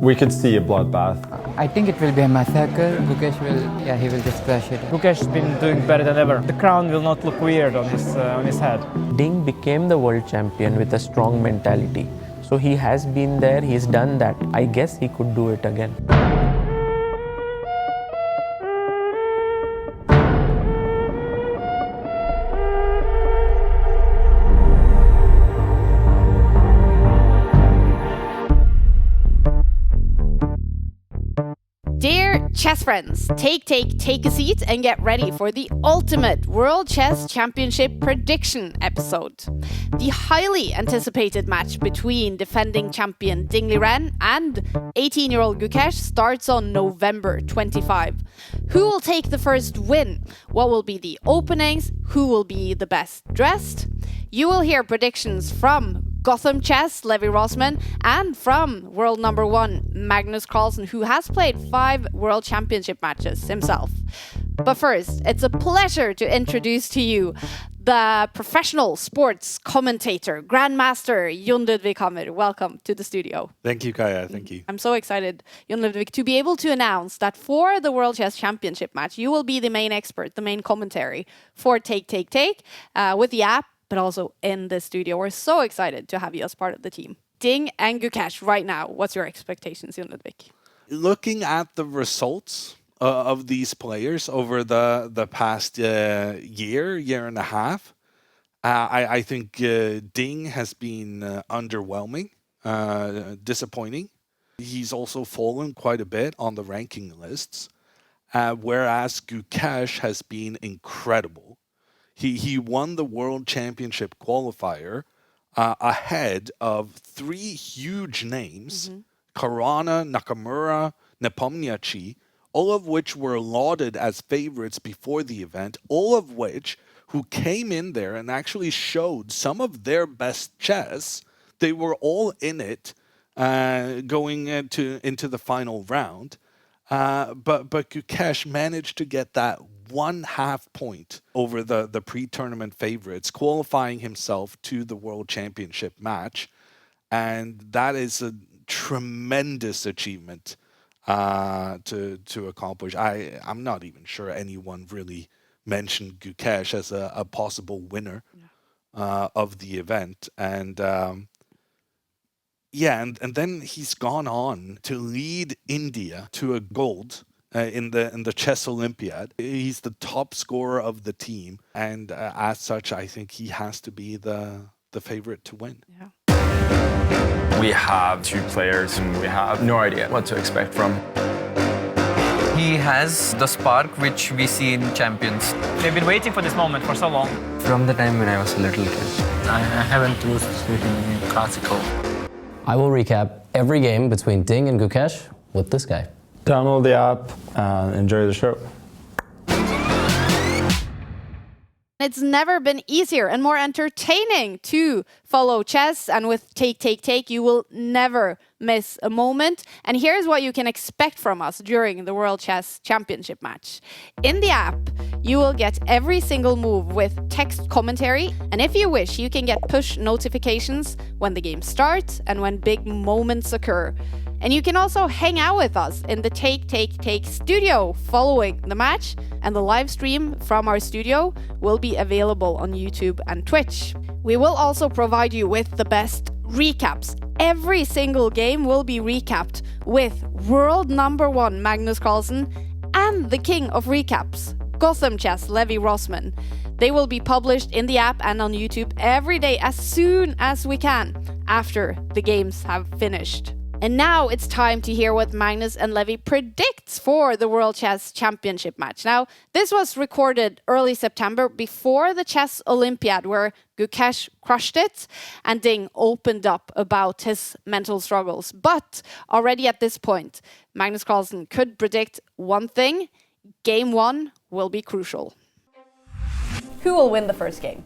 We could see a bloodbath. I think it will be a massacre. Gukesh he will just crush it. Gukesh has been doing better than ever. The crown will not look weird on his head. Ding became the world champion with a strong mentality. So he has been there, he's done that. I guess he could do it again. Dear chess friends, take a seat and get ready for the ultimate World Chess Championship prediction episode. The highly anticipated match between defending champion Ding Liren and 18-year-old Gukesh starts on November 25. Who will take the first win? What will be the openings? Who will be the best dressed? You will hear predictions from Gotham Chess, Levy Rossman, and from world number 1, Magnus Carlsen, who has played 5 World Championship matches himself. But first, it's a pleasure to introduce to you the professional sports commentator, Grandmaster Jon Ludvig Hammer. Welcome to the studio. Thank you, Kaya. Thank you. I'm so excited, Jon Ludvig, to be able to announce that for the World Chess Championship match, you will be the main expert, the main commentary for Take, with the app, but also in the studio. We're so excited to have you as part of the team. Ding and Gukesh, right now, what's your expectations, Jon Ludvig? Looking at the results of these players over the past year and a half, I think Ding has been underwhelming, disappointing. He's also fallen quite a bit on the ranking lists, whereas Gukesh has been incredible. He won the World Championship qualifier ahead of 3 huge names, Karana, Nakamura, Nepomniachtchi, all of which were lauded as favorites before the event, all of which who came in there and actually showed some of their best chess. They were all in it going into the final round. But Gukesh managed to get that 1/2 point over the pre-tournament favorites, qualifying himself to the World Championship match. And that is a tremendous achievement to accomplish. I'm not even sure anyone really mentioned Gukesh as a possible winner of the event. And and then he's gone on to lead India to a gold in the Chess Olympiad. He's the top scorer of the team, and as such, I think he has to be the favorite to win. Yeah. We have 2 players, and we have no idea what to expect from. He has the spark which we see in champions. They've been waiting for this moment for so long. From the time when I was a little kid. I haven't lost in classical. I will recap every game between Ding and Gukesh with this guy. Download the app and enjoy the show. It's never been easier and more entertaining to follow chess, and with Take, you will never miss a moment. And here's what you can expect from us during the World Chess Championship match. In the app, you will get every single move with text commentary, and if you wish, you can get push notifications when the game starts and when big moments occur. And you can also hang out with us in the Take studio following the match, and the live stream from our studio will be available on YouTube and Twitch. We will also provide you with the best recaps. Every single game will be recapped with world number 1 Magnus Carlsen and the king of recaps, Gotham Chess Levy Rossman. They will be published in the app and on YouTube every day as soon as we can after the games have finished. And now it's time to hear what Magnus and Levy predicts for the World Chess Championship match. Now, this was recorded early September before the Chess Olympiad, where Gukesh crushed it and Ding opened up about his mental struggles. But already at this point, Magnus Carlsen could predict one thing: Game 1 will be crucial. Who will win the first game?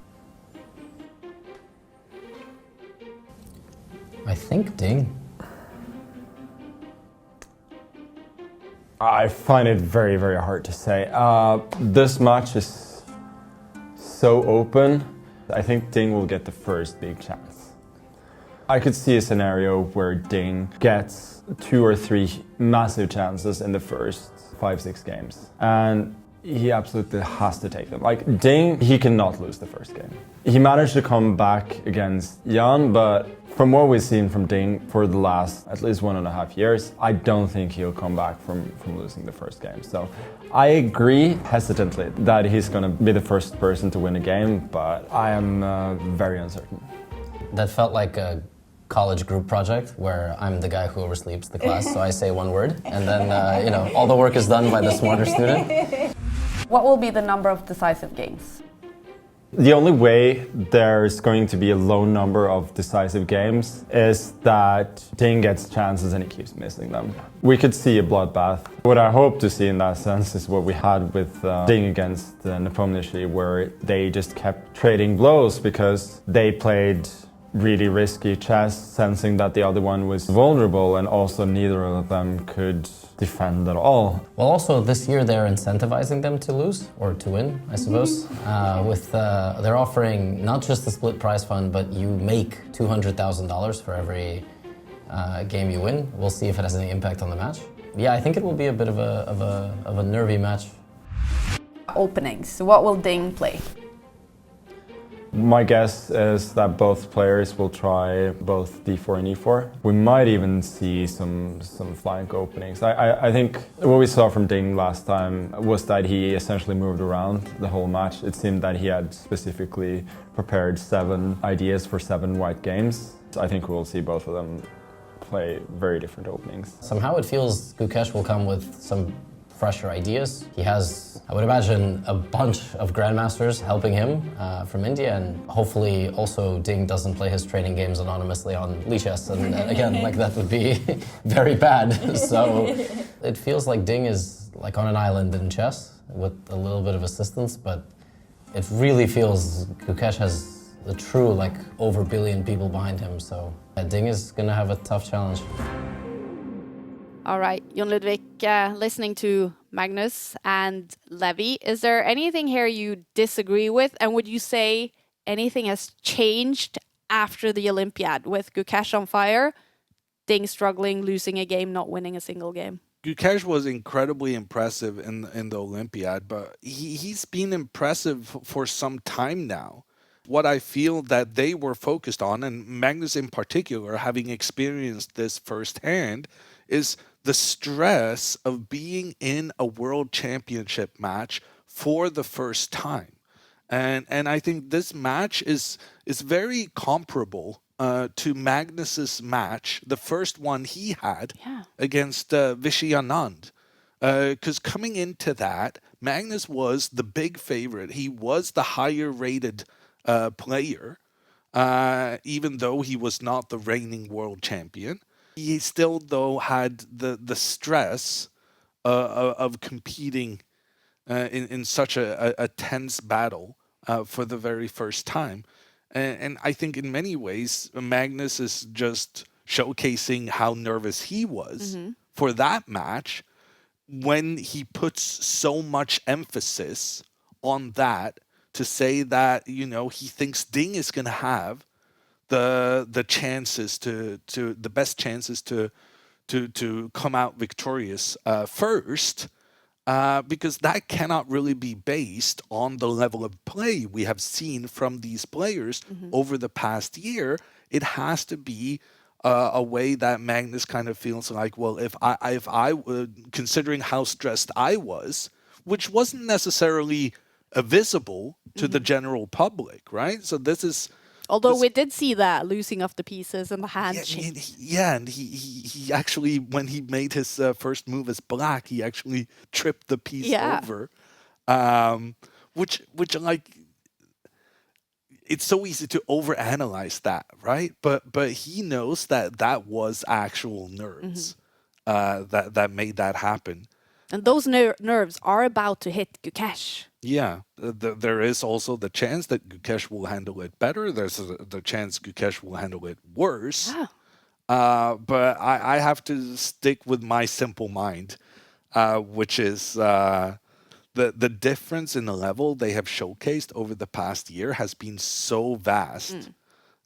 I think Ding. I find it very, very hard to say. This match is so open. I think Ding will get the first big chance. I could see a scenario where Ding gets 2 or 3 massive chances in the first 5-6 games. And he absolutely has to take them. Like Ding, he cannot lose the first game. He managed to come back against Jan, but from what we've seen from Ding for the last at least 1.5 years, I don't think he'll come back from losing the first game. So I agree hesitantly that he's going to be the first person to win a game, but I am very uncertain. That felt like a college group project where I'm the guy who oversleeps the class, so I say one word, and then all the work is done by the smarter student. What will be the number of decisive games? The only way there's going to be a low number of decisive games is that Ding gets chances and he keeps missing them. We could see a bloodbath. What I hope to see in that sense is what we had with Ding against Nepomniachtchi, where they just kept trading blows because they played really risky chess, sensing that the other one was vulnerable, and also neither of them could defend at all. Well, also this year they're incentivizing them to lose, or to win, I suppose. They're offering not just the split prize fund, but you make $200,000 for every game you win. We'll see if it has any impact on the match. Yeah, I think it will be a bit of a nervy match. Openings. What will Ding play? My guess is that both players will try both d4 and e4. We might even see some flank openings. I think what we saw from Ding last time was that he essentially moved around the whole match. It seemed that he had specifically prepared 7 ideas for 7 white games. I think we'll see both of them play very different openings. Somehow it feels Gukesh will come with some fresher ideas. He has, I would imagine, a bunch of grandmasters helping him from India, and hopefully also Ding doesn't play his training games anonymously on Lichess, and again, like that would be very bad. So it feels like Ding is like on an island in chess with a little bit of assistance, but it really feels Gukesh has a true over billion people behind him, so Ding is gonna have a tough challenge. All right, Jon Ludvig, listening to Magnus and Levy, is there anything here you disagree with? And would you say anything has changed after the Olympiad with Gukesh on fire, Ding struggling, losing a game, not winning a single game? Gukesh was incredibly impressive in the Olympiad, but he's been impressive for some time now. What I feel that they were focused on, and Magnus in particular, having experienced this firsthand, is the stress of being in a world championship match for the first time. And I think this match is very comparable to Magnus's match, the first one he had against Vishy Anand. Because coming into that, Magnus was the big favorite. He was the higher rated player, even though he was not the reigning world champion. He still, though, had the stress of competing in such a tense battle for the very first time. And I think in many ways, Magnus is just showcasing how nervous he was for that match when he puts so much emphasis on that to say that, he thinks Ding is going to have the chances the best chances to come out victorious first, because that cannot really be based on the level of play we have seen from these players over the past year. It has to be a way that Magnus kind of feels like, well, if I considering how stressed I was, which wasn't necessarily visible to the general public, right? So this is. Although we did see that losing of the pieces and the hand change. Yeah, and he actually, when he made his first move as black, he actually tripped the piece over. Which it's so easy to overanalyze that, right? But he knows that was actual nerves that made that happen. And those nerves are about to hit Gukesh. Yeah, there is also the chance that Gukesh will handle it better. There's the chance Gukesh will handle it worse. But I have to stick with my simple mind, which is the difference in the level they have showcased over the past year has been so vast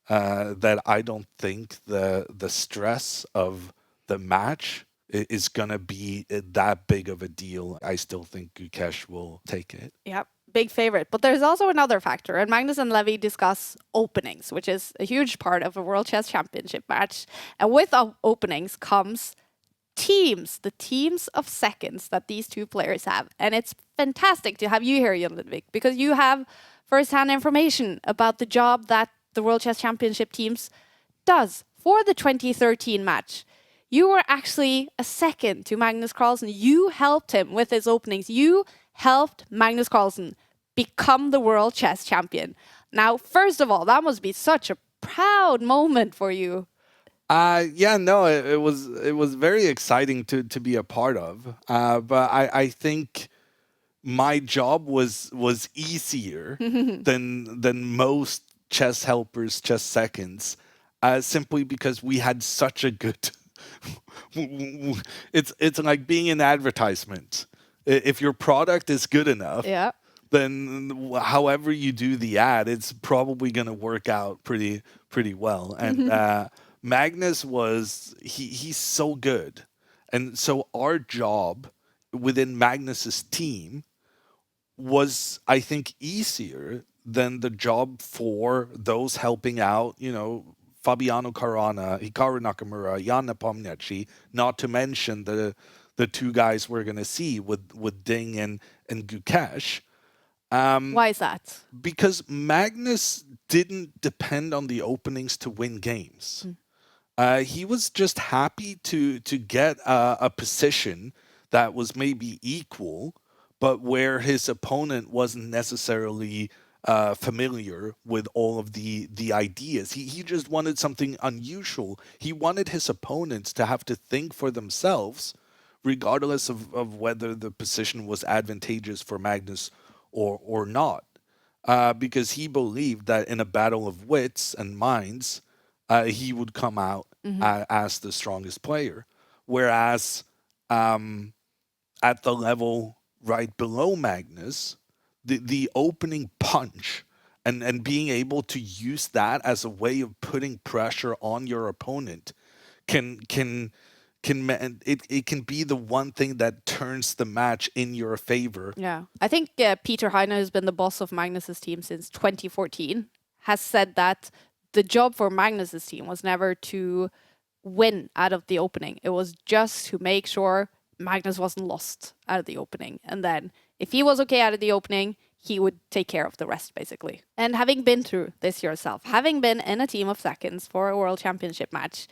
that I don't think the stress of the match is going to be that big of a deal. I still think Gukesh will take it. Yep, big favorite. But there's also another factor, and Magnus and Levy discuss openings, which is a huge part of a World Chess Championship match. And with openings comes teams, the teams of seconds that these two players have. And it's fantastic to have you here, Jon Ludvig, because you have first-hand information about the job that the World Chess Championship teams does. For the 2013 match, you were actually a second to Magnus Carlsen. You helped him with his openings. You helped Magnus Carlsen become the World Chess Champion. Now, first of all, that must be such a proud moment for you. It was very exciting to be a part of. But I think my job was easier than most chess helpers, chess seconds, simply because we had such a good. It's like being an advertisement. If your product is good enough, then however you do the ad, it's probably going to work out pretty well. And Magnus he's so good. And so our job within Magnus's team was, I think, easier than the job for those helping out, Fabiano Caruana, Hikaru Nakamura, Jan Nepomniachtchi, not to mention the two guys we're going to see with Ding and Gukesh. Why is that? Because Magnus didn't depend on the openings to win games. He was just happy to get a position that was maybe equal, but where his opponent wasn't necessarily familiar with all of the ideas. He just wanted something unusual. He wanted his opponents to have to think for themselves, regardless of whether the position was advantageous for Magnus or not. Because he believed that in a battle of wits and minds, he would come out as the strongest player. Whereas at the level right below Magnus, the opening punch and being able to use that as a way of putting pressure on your opponent can be the one thing that turns the match in your favor. Yeah, I think Peter Heine, who's been the boss of Magnus's team since 2014, has said that the job for Magnus's team was never to win out of the opening. It was just to make sure Magnus wasn't lost out of the opening. And then if he was okay out of the opening, he would take care of the rest, basically. And having been through this yourself, having been in a team of seconds for a World Championship match,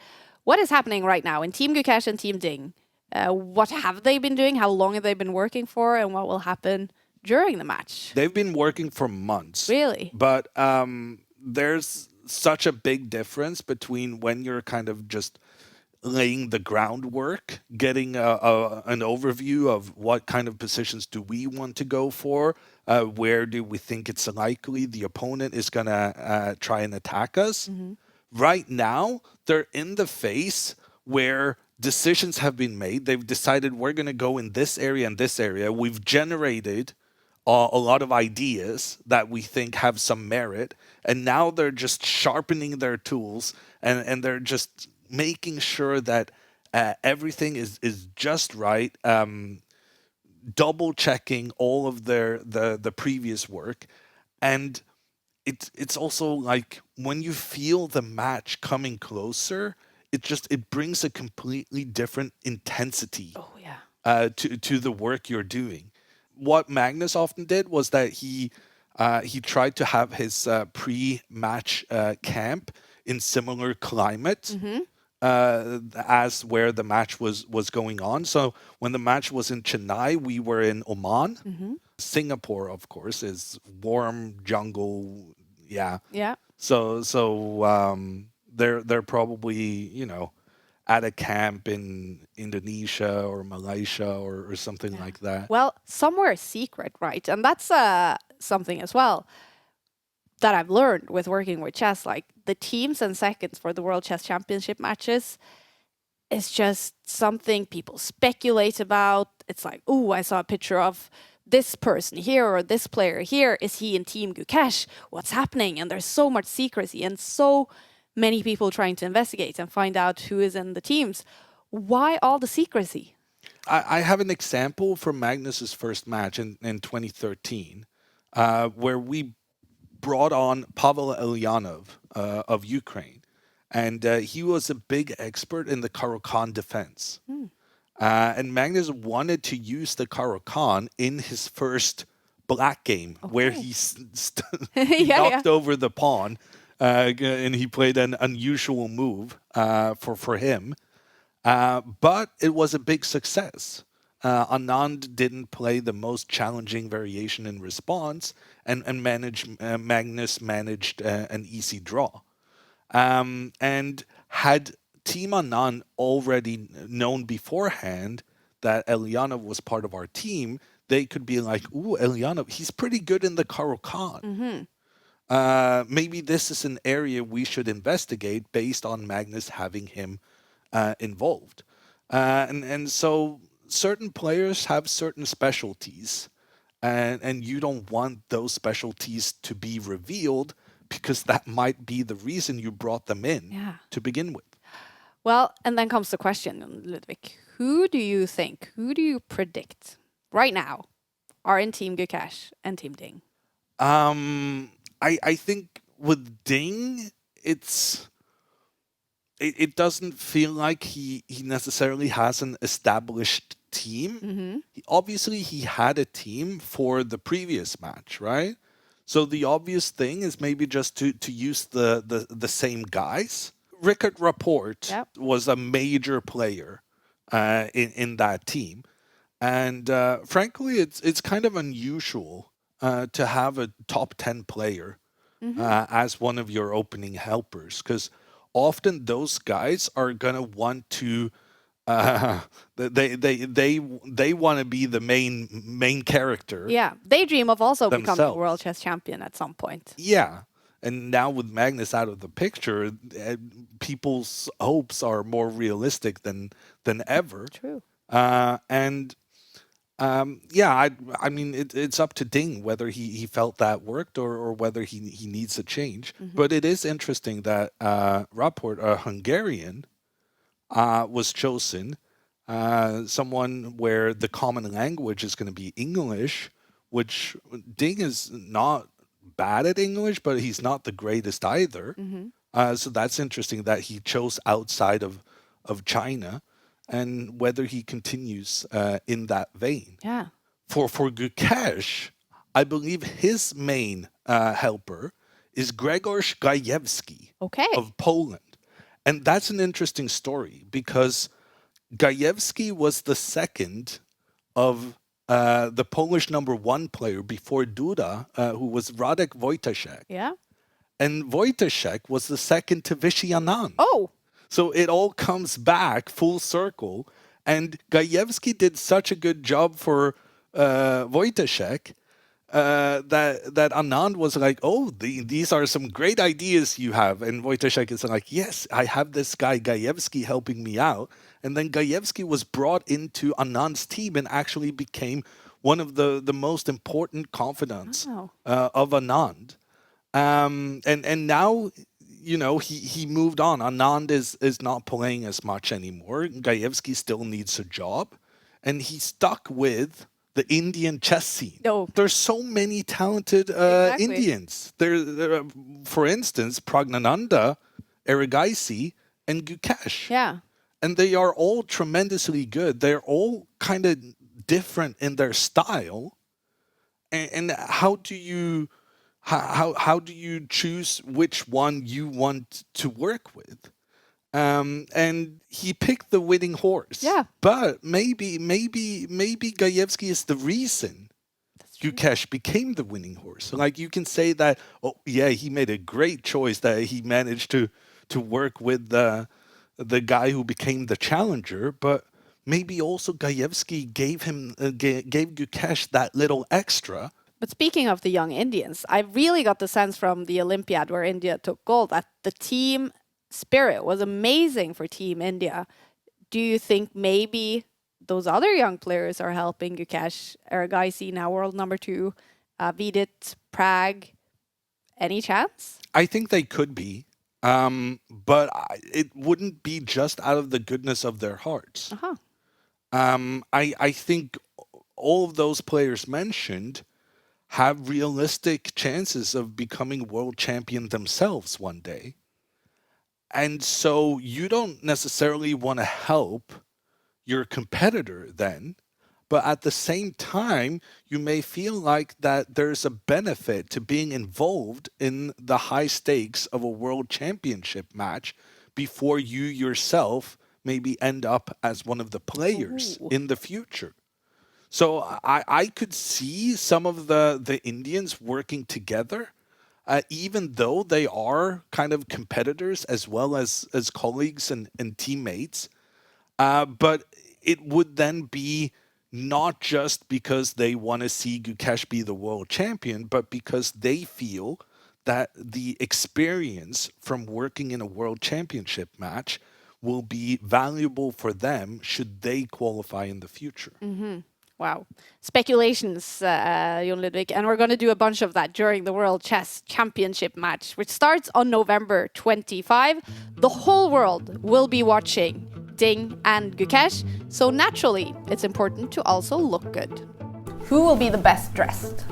what is happening right now in Team Gukesh and Team Ding? What have they been doing? How long have they been working for? And what will happen during the match? They've been working for months. Really? But there's such a big difference between when you're kind of just laying the groundwork, getting an overview of what kind of positions do we want to go for, where do we think it's likely the opponent is going to try and attack us. Right now, they're in the phase where decisions have been made. They've decided we're going to go in this area and this area. We've generated a lot of ideas that we think have some merit, and now they're just sharpening their tools and they're just making sure that everything is just right, double checking all of the previous work. And it's also like when you feel the match coming closer, it brings a completely different intensity to the work you're doing. What Magnus often did was that he tried to have his pre-match camp in similar climate as where the match was going on. So when the match was in Chennai, we were in Oman. Singapore, of course, is warm jungle. Yeah. So they're probably at a camp in Indonesia or Malaysia or something like that. Well, somewhere secret, right? And that's something as well that I've learned with working with chess. Like the teams and seconds for the World Chess Championship matches is just something people speculate about. It's like, oh, I saw a picture of this person here or this player here? Is he in Team Gukesh? What's happening? And there's so much secrecy and so many people trying to investigate and find out who is in the teams. Why all the secrecy? I have an example from Magnus's first match in 2013, where we brought on Pavel Elyanov of Ukraine, and he was a big expert in the Caro-Kann defense. And Magnus wanted to use the Caro-Kann in his first black game, where he knocked over the pawn, and he played an unusual move for him. But it was a big success. Anand didn't play the most challenging variation in response, and Magnus managed an easy draw. And had Team Anand already known beforehand that Elyanov was part of our team, they could be like, ooh, Elyanov, he's pretty good in the Caro-Kann. Maybe this is an area we should investigate based on Magnus having him involved. And so certain players have certain specialties, and you don't want those specialties to be revealed because that might be the reason you brought them in to begin with. Well, and then comes the question, Ludvig. Who do you predict right now are in Team Gukesh and Team Ding? I think with Ding, it doesn't feel like he necessarily has an established team. Obviously, he had a team for the previous match, right? So the obvious thing is maybe just to use the same guys. Rickard Rapport was a major player in that team. And frankly, it's kind of unusual to have a top 10 player as one of your opening helpers, because often those guys are gonna want to they want to be the main character. Yeah, they dream of also themselves. becoming world chess champion at some point. Yeah, and now with Magnus out of the picture, people's hopes are more realistic than ever. True. I mean, it's up to Ding whether he felt that worked or whether he needs a change. But it is interesting that Rapport, a Hungarian, was chosen. Someone where the common language is going to be English, which Ding is not bad at English, but he's not the greatest either. So that's interesting that he chose outside of China. And whether he continues in that vein. Yeah. For Gukesh, I believe his main helper is Grzegorz Gajewski of Poland. And that's an interesting story because Gajewski was the second of the Polish #1 player before Duda, who was Radek Wojtaszek. Yeah. And Wojtaszek was the second to Vishy Anand. Oh. So it all comes back full circle. And Gajewski did such a good job for Wojtaszek that Anand was like, oh, these are some great ideas you have. And Wojtaszek is like, yes, I have this guy Gajewski helping me out. And then Gajewski was brought into Anand's team and actually became one of the most important confidants of Anand. And now, you know, he moved on. Anand is not playing as much anymore. Gajewski still needs a job. And he's stuck with the Indian chess scene. There's so many talented Indians. There, for instance, Pragnananda, Erigaisi, and Gukesh. Yeah. And they are all tremendously good. They're all kind of different in their style. And how do you... How do you choose which one you want to work with? And he picked the winning horse. Yeah. But maybe Gajewski is the reason Gukesh became the winning horse. So like you can say that, oh yeah, he made a great choice that he managed to work with the guy who became the challenger, but maybe also Gajewski gave Gukesh that little extra. But speaking of the young Indians, I really got the sense from the Olympiad where India took gold that the team spirit was amazing for Team India. Do you think maybe those other young players are helping Gukesh. Ergaisi now world number 2, Vidit, Prague. Any chance? I think they could be, but it wouldn't be just out of the goodness of their hearts. Uh-huh. I think all of those players mentioned have realistic chances of becoming world champion themselves one day. And so you don't necessarily want to help your competitor then, but at the same time, you may feel like that there's a benefit to being involved in the high stakes of a world championship match before you yourself maybe end up as one of the players in the future. So I could see some of the Indians working together, even though they are kind of competitors as well as colleagues and teammates. But it would then be not just because they want to see Gukesh be the world champion, but because they feel that the experience from working in a world championship match will be valuable for them should they qualify in the future. Mm-hmm. Wow. Speculations, Jon Ludvig. And we're going to do a bunch of that during the World Chess Championship match, which starts on November 25. The whole world will be watching Ding and Gukesh. So naturally, it's important to also look good. Who will be the best dressed?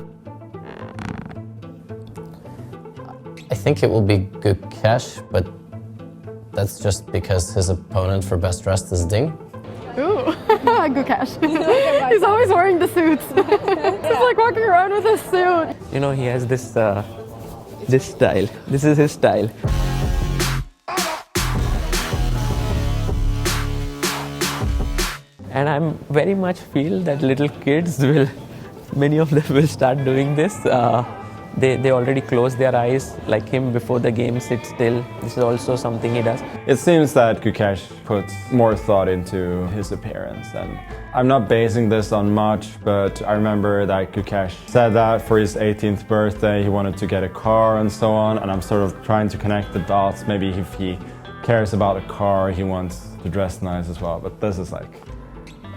I think it will be Gukesh, but that's just because his opponent for best dressed is Ding. Ooh, Gukesh. He's always wearing the suits. He's like walking around with his suit. You know, he has this this style. This is his style. And I'm very much feel that little kids will, many of them will start doing this. They already close their eyes, like him before the game, sit still. This is also something he does. It seems that Gukesh puts more thought into his appearance, and I'm not basing this on much, but I remember that Gukesh said that for his 18th birthday he wanted to get a car and so on, and I'm sort of trying to connect the dots. Maybe if he cares about a car, he wants to dress nice as well, but this is like,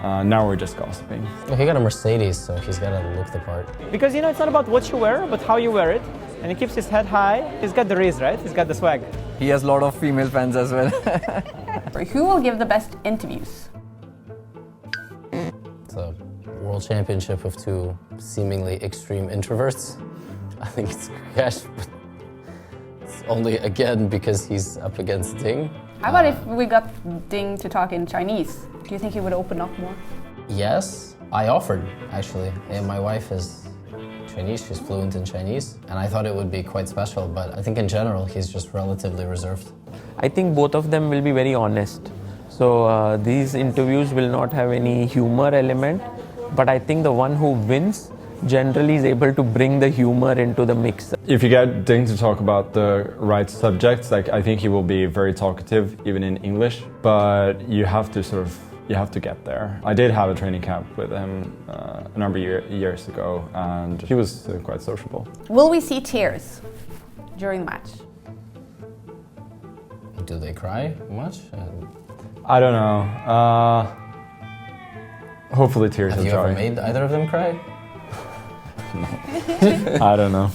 now we're just gossiping. Well, he got a Mercedes, so he's got to look the part. Because, you know, it's not about what you wear, but how you wear it. And he keeps his head high. He's got the riz, right? He's got the swag. He has a lot of female fans as well. Who will give the best interviews? It's a world championship of two seemingly extreme introverts. I think it's Gukesh, but it's only again because he's up against Ding. How about if we got Ding to talk in Chinese? Do you think he would open up more? Yes, I offered, actually. And my wife is Chinese, she's fluent in Chinese, and I thought it would be quite special, but I think in general he's just relatively reserved. I think both of them will be very honest. So these interviews will not have any humor element, but I think the one who wins generally is able to bring the humor into the mix. If you get Ding to talk about the right subjects, like I think he will be very talkative, even in English, but you have to get there. I did have a training camp with him a number of years ago, and he was quite sociable. Will we see tears during the match? Do they cry much? I don't know. Hopefully tears Have are you dry. ever made either of them cry? No. I don't know.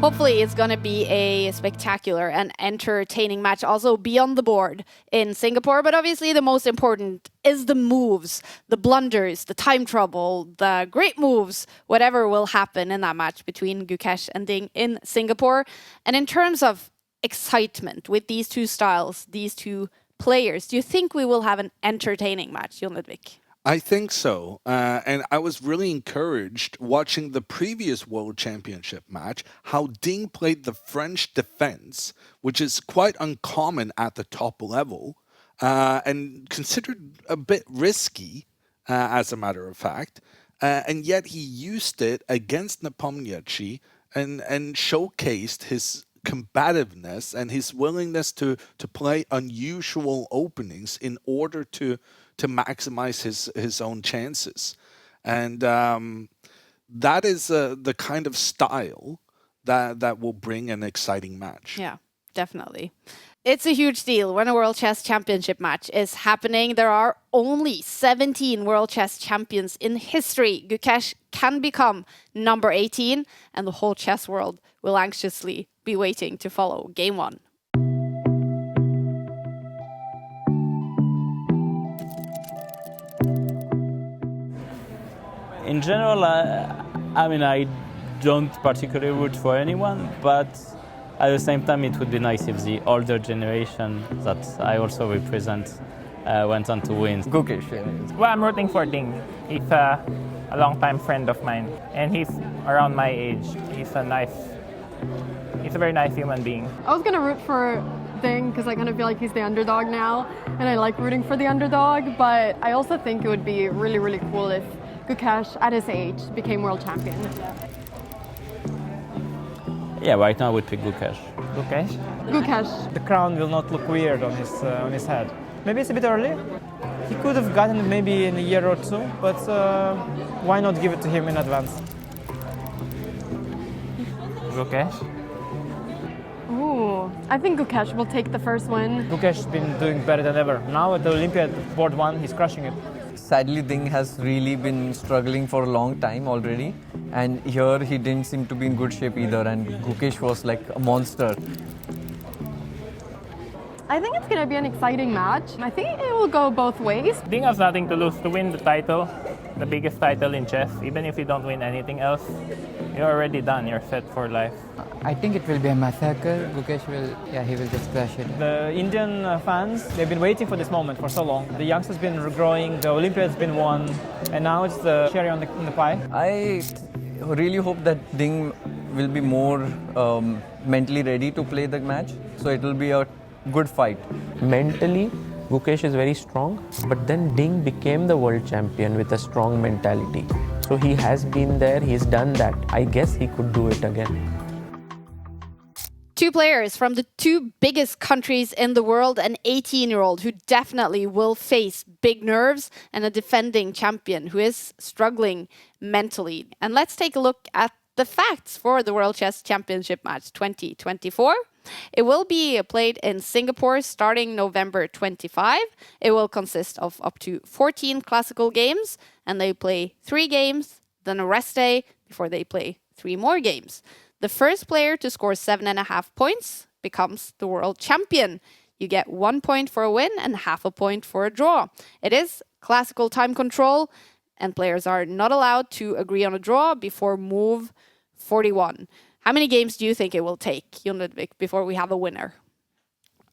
Hopefully it's going to be a spectacular and entertaining match also beyond the board in Singapore. But obviously the most important is the moves, the blunders, the time trouble, the great moves, whatever will happen in that match between Gukesh and Ding in Singapore. And in terms of excitement with these two styles, these two players, do you think we will have an entertaining match, Jon Ludvig? I think so. And I was really encouraged watching the previous World Championship match, how Ding played the French defense, which is quite uncommon at the top level, and considered a bit risky, as a matter of fact. And yet he used it against Nepomniachtchi and showcased his combativeness and his willingness to play unusual openings in order to maximize his own chances. And that is the kind of style that will bring an exciting match. Yeah, definitely. It's a huge deal when a World Chess Championship match is happening. There are only 17 World Chess Champions in history. Gukesh can become number 18, and the whole chess world will anxiously be waiting to follow Game 1. In general, I don't particularly root for anyone, but at the same time, it would be nice if the older generation that I also represent went on to win. Gukesh. Well, I'm rooting for Ding. He's a long-time friend of mine, and he's around my age. He's a very nice human being. I was gonna root for Ding because I kind of feel like he's the underdog now, and I like rooting for the underdog, but I also think it would be really, really cool if Gukesh, at his age, became world champion. Yeah, right now I would pick Gukesh. Gukesh? Gukesh. The crown will not look weird on his head. Maybe it's a bit early. He could have gotten it maybe in a year or two, but why not give it to him in advance? Gukesh? Ooh, I think Gukesh will take the first win. Gukesh has been doing better than ever. Now at the Olympiad board 1, he's crushing it. Sadly, Ding has really been struggling for a long time already, and here he didn't seem to be in good shape either, and Gukesh was like a monster. I think it's gonna be an exciting match. I think it will go both ways. Ding has nothing to lose. To win the title, the biggest title in chess, even if you don't win anything else, you're already done. You're set for life. I think it will be a massacre. Gukesh will, he will just crush it. The Indian fans, they've been waiting for this moment for so long. The youngsters been growing, the Olympiad's been won, and now it's the cherry on the pie. I really hope that Ding will be more mentally ready to play the match, so it will be a good fight. Mentally, Gukesh is very strong, but then Ding became the world champion with a strong mentality. So he has been there, he's done that. I guess he could do it again. Two players from the two biggest countries in the world, an 18-year-old who definitely will face big nerves, and a defending champion who is struggling mentally. And let's take a look at the facts for the World Chess Championship match 2024. It will be played in Singapore starting November 25. It will consist of up to 14 classical games, and they play 3 games, then a rest day before they play 3 more games. The first player to score 7.5 points becomes the world champion. You get 1 point for a win and half a point for a draw. It is classical time control, and players are not allowed to agree on a draw before move 41. How many games do you think it will take, Jon Ludvig, before we have a winner?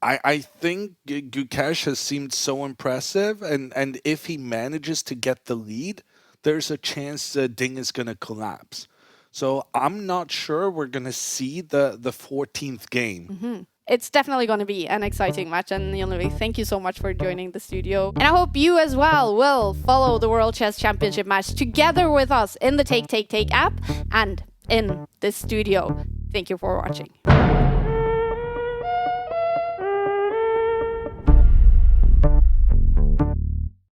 I think Gukesh has seemed so impressive, and if he manages to get the lead, there's a chance Ding is going to collapse. So I'm not sure we're going to see the 14th game. Mm-hmm. It's definitely going to be an exciting match. And Jon Ludvig, thank you so much for joining the studio. And I hope you as well will follow the World Chess Championship match together with us in the Take app and in this studio. Thank you for watching.